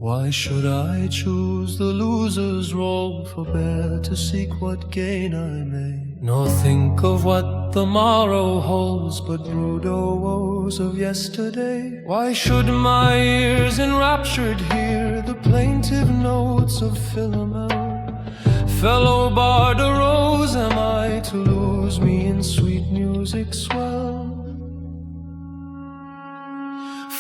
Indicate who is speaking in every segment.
Speaker 1: Why should I choose the loser's role, forbear to seek what gain I may, nor think of what the morrow holds, but brood o'er woes of yesterday? Why should my ears enraptured hear the plaintive notes of Philomel? Fellow bard arose, am I to lose me in sweet music's swell?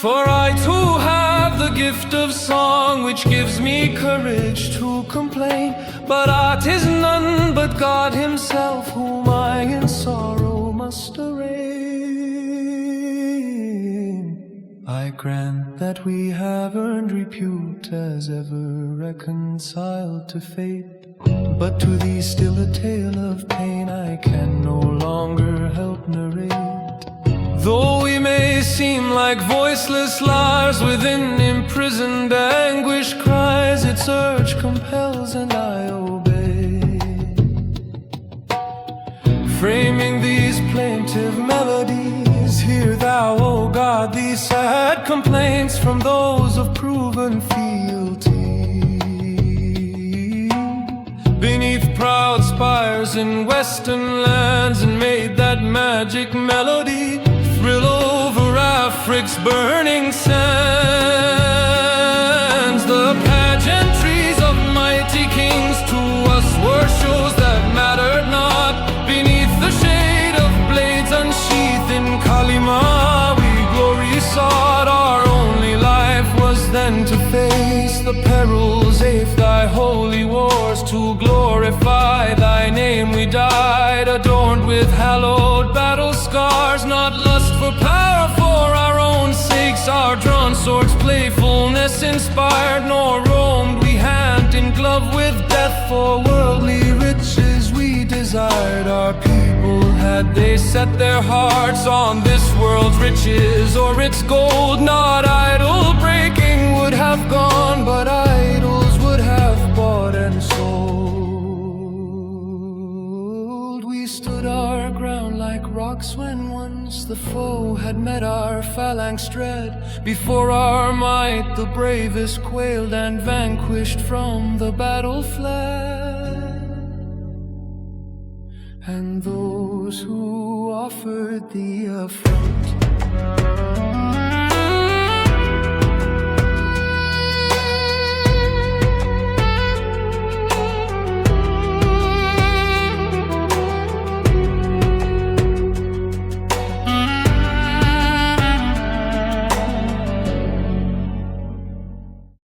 Speaker 1: For I too have the gift of song, which gives me courage to complain, but art is none but God himself, whom I in sorrow must arraign. I grant that we have earned repute as ever reconciled to fate, but to thee still a tale of pain I can no longer help narrate. Though we may seem like voiceless liars within imprisoned anguish cries, its urge compels and I obey. Framing these plaintive melodies, hear thou, O God, these sad complaints from those of proven fealty. Beneath proud spires in western lands, and made that magic melody thrill over Afric's burning sands. The pageantries of mighty kings to us were shows that mattered not. Beneath the shade of blades unsheathed in Kalima, we glory sought. Our only life was then to face the perils of thy holy wars. To glorify thy name we died, adorned with hallowed battle scars. Not lust for power for our own sakes, our drawn swords playfulness inspired, nor roamed we hand in glove with death for worldly riches we desired. Our people, had they set their hearts on this world's riches or its gold, not idol breaking would have gone, but idols would have bought and sold. We stood our ground like rocks when once the foe had met our phalanx dread. Before our might the bravest quailed, and vanquished from the battle fled. And those who offered the affront